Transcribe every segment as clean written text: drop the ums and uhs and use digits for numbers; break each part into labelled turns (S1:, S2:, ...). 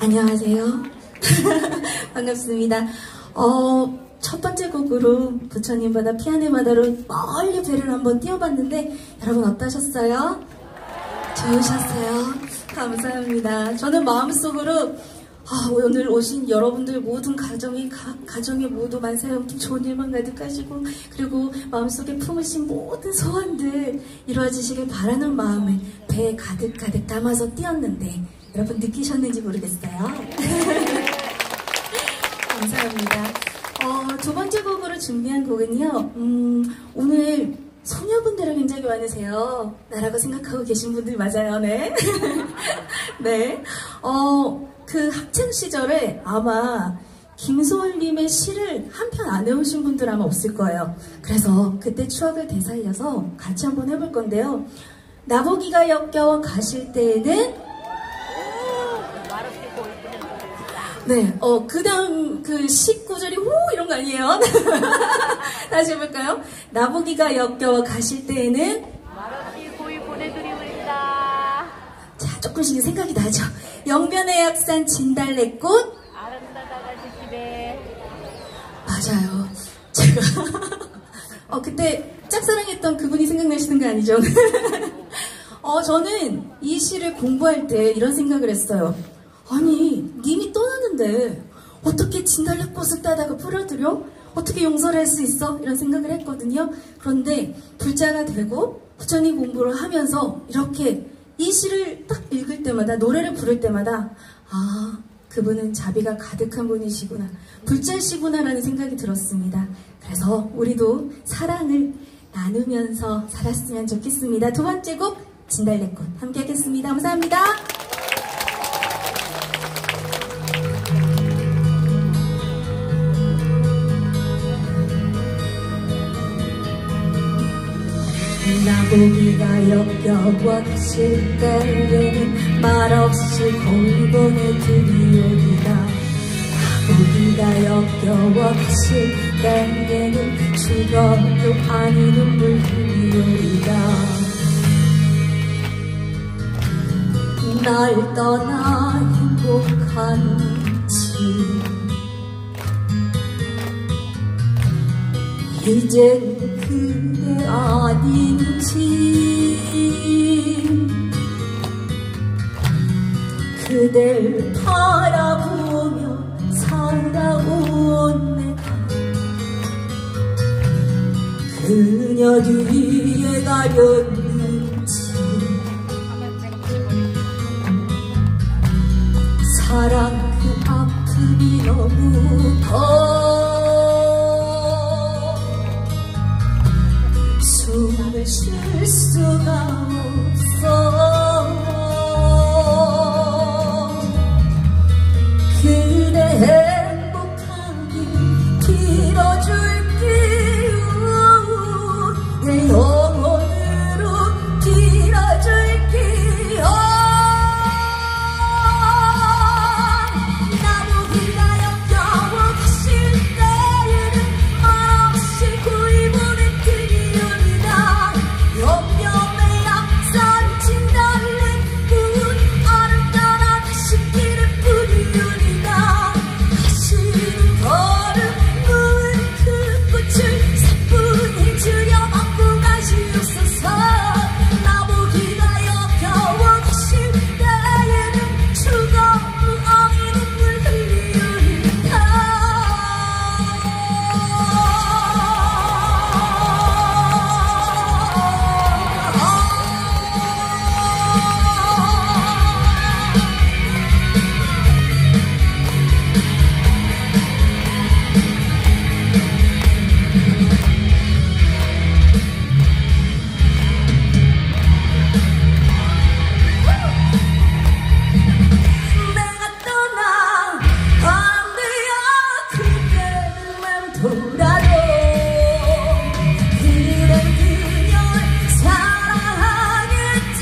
S1: 안녕하세요. 반갑습니다. 첫 번째 곡으로 부처님 바다 피아노 바다로 멀리 배를 한번 띄워봤는데 여러분 어떠셨어요? 좋으셨어요? 감사합니다. 저는 마음속으로 오늘 오신 여러분들 모든 가정에 모두 만사형통 좋은 일만 가득하시고 그리고 마음속에 품으신 모든 소원들 이루어지시길 바라는 마음을 배에 가득 담아서 띄웠는데 여러분 느끼셨는지 모르겠어요. 감사합니다. 두 번째 곡으로 준비한 곡은요. 오늘 소녀분들이 굉장히 많으세요. 나라고 생각하고 계신 분들 맞아요. 네. 네. 그 학창 시절에 아마 김소월님의 시를 한 편 안 외우신 분들 아마 없을 거예요. 그래서 그때 추억을 되살려서 같이 한번 해볼 건데요. 나보기가 역겨워 가실 때에는 네, 그 다음 그 19절이 호 이런 거 아니에요? 다시 해볼까요? 나보기가 역겨워 가실 때에는
S2: 말없이 고이 보내드리오리다.
S1: 자, 조금씩 생각이 나죠? 영변의 약산 진달래꽃
S2: 아름다다가 집에
S1: 맞아요. 제가 그때 짝사랑했던 그분이 생각나시는 거 아니죠? 저는 이 시를 공부할 때 이런 생각을 했어요. 아니, 님이 떠나는데 어떻게 진달래꽃을 따다가 뿌려드려? 어떻게 용서를 할 수 있어? 이런 생각을 했거든요. 그런데 불자가 되고 부처님 공부를 하면서 이렇게 이 시를 딱 읽을 때마다 노래를 부를 때마다 그분은 자비가 가득한 분이시구나, 불자시구나라는 생각이 들었습니다. 그래서 우리도 사랑을 나누면서 살았으면 좋겠습니다. 두 번째 곡 진달래꽃 함께 하겠습니다. 감사합니다. 나보기가 역겨워 가실 때에는 말없이 골본에 들이오리라. 나보기가 역겨워 가실 때에는 죽어도 아니 눈물 흘리오리라. 날 떠나 행복한지 이젠 그대 아닌지, 그댈 바라보며 살아온 내가 그녀 뒤에 가렸는지, 사랑 그 아픔이 너무 커 숨을 쉴 수가 없어. 그대 행복하길 빌어줄게요. 내 영혼으로 빌어줄게요. 나보기가 역겨워 가실 때에는 말없이 구이 보내드리오리다. 영영의 약산 진달래꽃 알을 따라 다시 길을 뿌리오리다. 가시는 걸음 누운 그 꽃을 사뿐히 들여안고 가시옵소서. 나보기가 역겨워 가실 때에는 죽어도 아니 눈물 흘리오리다. 내가 떠나 안 돼요. 그대는 맴돌아도 그댄 그녀를 사랑하겠지.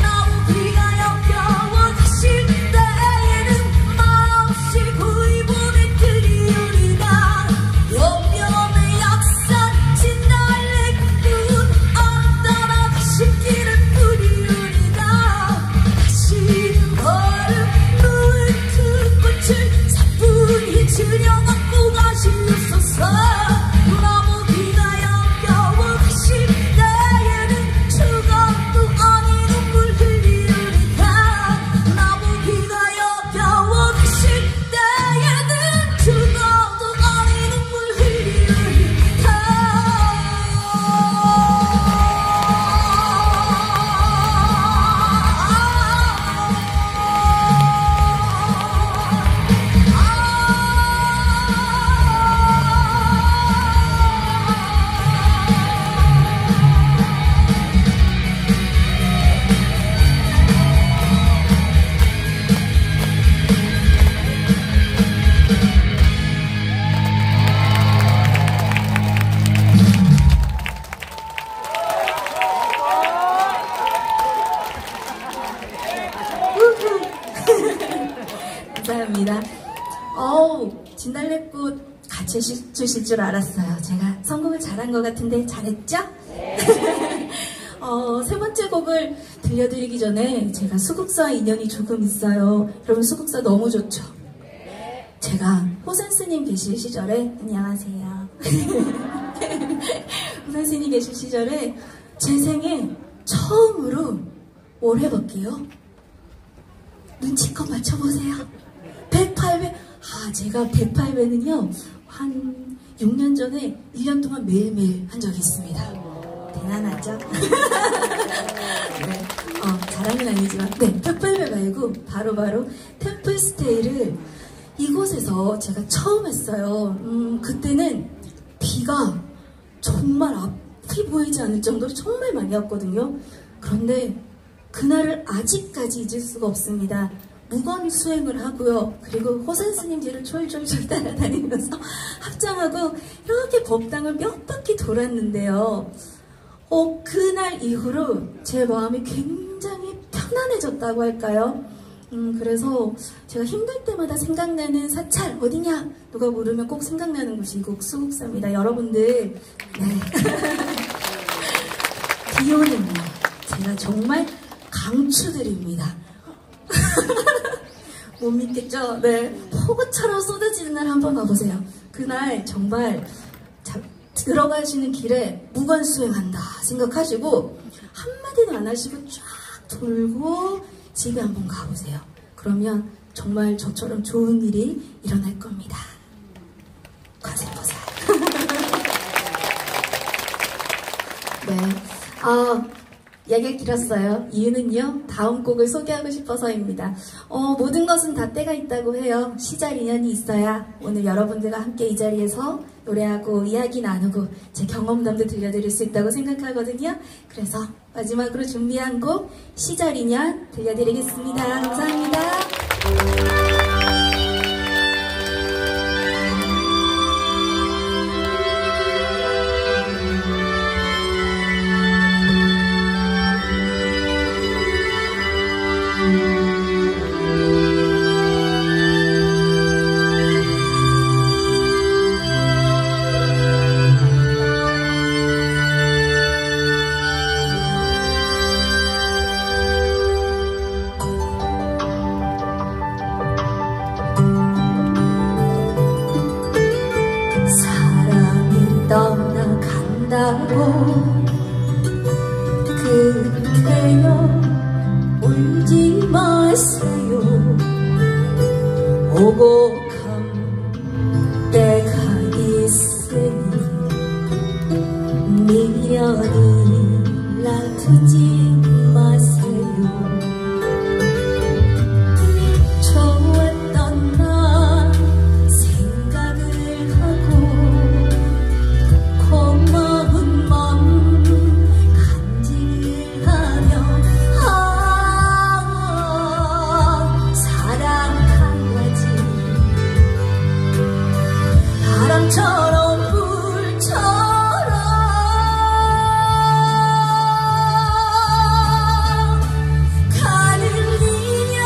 S1: 나보기가 역겨워 가실 때에는 말없이 구이 보내드리오리다. 영영의 약산 진달래꽃 알을 따라 다시 길을 뿌리오리다. 가시는 걸음 누운 그 꽃을 사뿐히 들여안고 가시옵소서. 나보기가 역겨워 가실 때에는 죽어도 아니 눈물 흘리오리다. 나보기가 역겨워 가실 때에는 죽어도 아니 눈물 흘리오리다. 감사합니다. 진달래꽃 같이 주실 줄 알았어요. 제가 선곡을 잘한 것 같은데 잘했죠? 세 번째 곡을 들려드리기 전에 제가 수국사와 인연이 조금 있어요. 여러분 수국사 너무 좋죠? 제가 호선 스님 계실 시절에 안녕하세요. 호선 스님 계실 시절에 제 생에 처음으로 뭘 해볼게요. 눈치껏 맞춰보세요. 108배. 제가 108배는요 한 6년 전에 1년 동안 매일매일 한 적이 있습니다. 대단하죠? 네. 자랑은 아니지만 네, 벽발배 말고 바로 템플스테이를 이곳에서 제가 처음 했어요. 그때는 비가 정말 앞이 보이지 않을 정도로 정말 많이 왔거든요. 그런데 그날을 아직까지 잊을 수가 없습니다. 무건 수행을 하고요. 그리고 호산 스님 뒤를 졸졸졸 따라다니면서 합장하고 이렇게 법당을 몇 바퀴 돌았는데요. 그날 이후로 제 마음이 굉장히 편안해졌다고 할까요? 그래서 제가 힘들 때마다 생각나는 사찰 어디냐? 누가 물으면 꼭 생각나는 곳이 이곳 수국사입니다. 여러분들, 네. 비 오는 날 제가 정말 강추드립니다. 못 믿겠죠? 네. 폭우처럼 쏟아지는 날 한번 와보세요. 그날 정말 들어가시는 길에 무건수행한다 생각하시고 한마디도 안 하시고 쫙 돌고 집에 한번 가보세요. 그러면 정말 저처럼 좋은 일이 일어날 겁니다. 과세보살. 네. 얘기 길었어요. 이유는요, 다음 곡을 소개하고 싶어서입니다. 모든 것은 다 때가 있다고 해요. 시절 인연이 있어야 오늘 여러분들과 함께 이 자리에서 노래하고 이야기 나누고 제 경험담도 들려드릴 수 있다고 생각하거든요. 그래서 마지막으로 준비한 곡 시절 인연 들려드리겠습니다. 감사합니다. 그대여 울지 마세요. 오고 간 때가 있으니 미련이 놔두지 마세요. 좋았던 날 생각을 하고 고마운 마음 간직하며 사랑하야지. 바람처럼 물처럼 가는 인연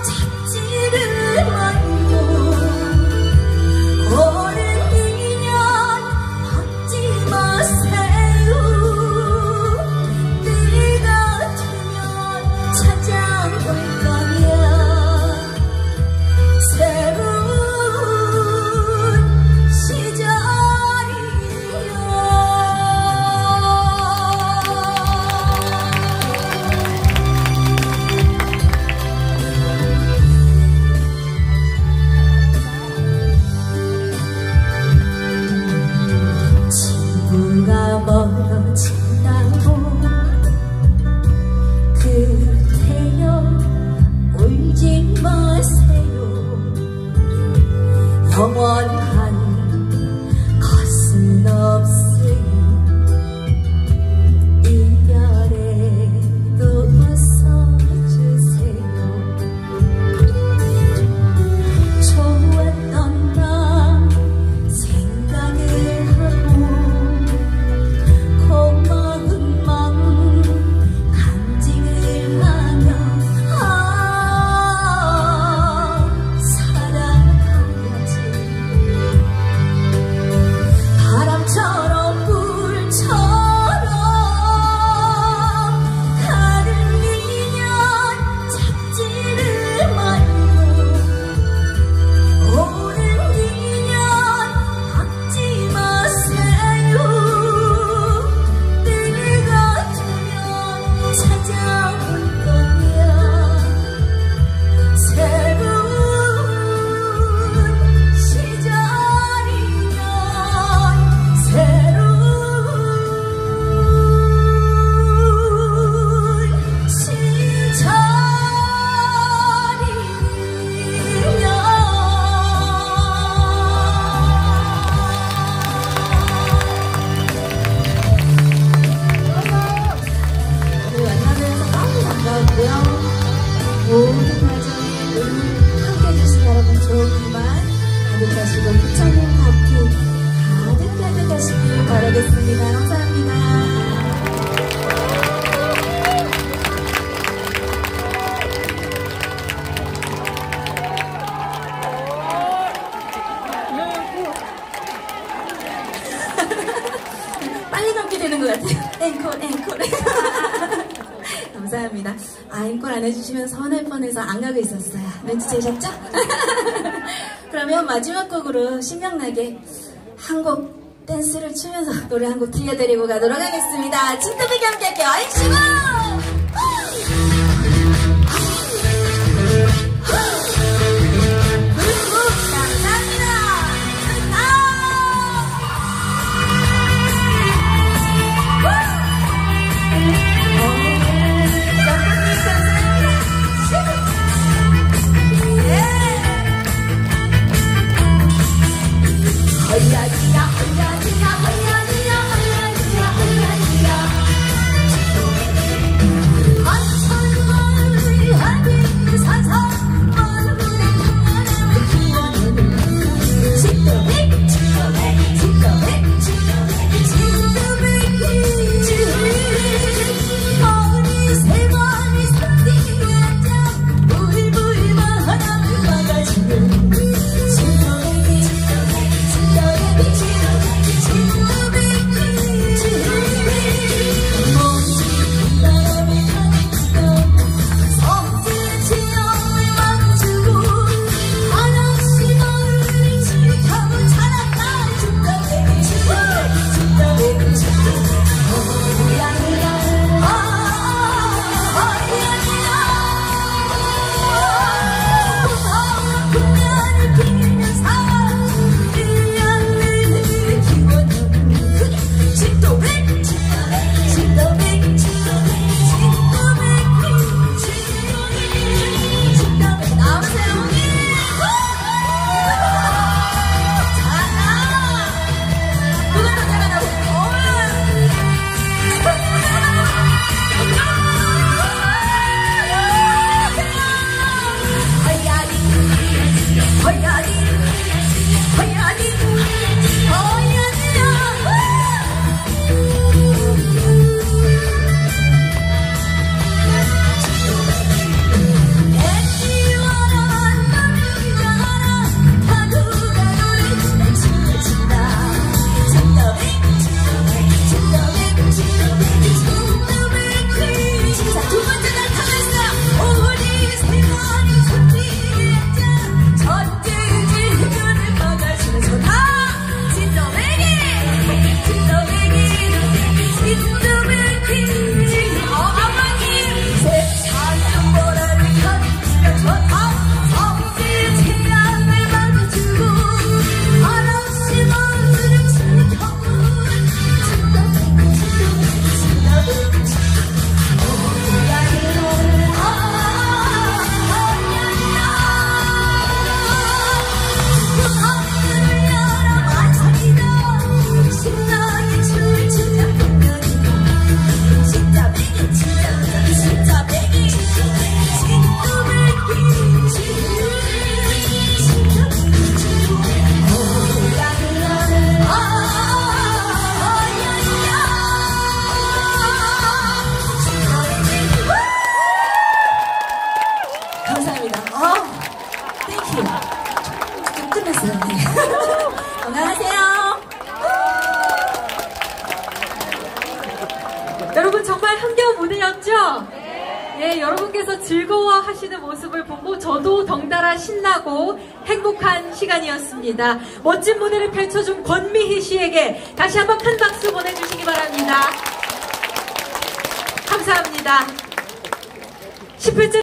S1: 찾지를 말고 오는 인연 받지 마세요. 때가 되면 찾아올 거야. 새로운 친구가 멀어진다고 그대여 울지 마세요. 영원한 것은 없으니 이별에도 웃어주세요. 좋았던 날 생각을 하고 고마운 마음 간직을 하며 사랑하야지. 모든 과정에 함께 해주신 여러분 좋은 일만 가득하시고 부처님 바퀴 가득하시길 바라겠습니다. 감사합니다. 빨리 감기 되는 것 같아요. 앵콜. 감사합니다. 앵콜 안 해주시면 서운할 뻔해서 안 가고 있었어요. 눈치채셨죠? 그러면 마지막 곡으로 신명나게 한 곡 댄스를 추면서 노래 한 곡 들려드리고 가도록 하겠습니다. 진또배기 함께 할게요. 아이씨고! 건강하세요.
S3: 여러분 정말 흥겨운 무대였죠? 네, 여러분께서 즐거워하시는 모습을 보고 저도 덩달아 신나고 행복한 시간이었습니다. 멋진 무대를 펼쳐준 권미희 씨에게 다시 한번 큰 박수 보내주시기 바랍니다. 감사합니다. 10회째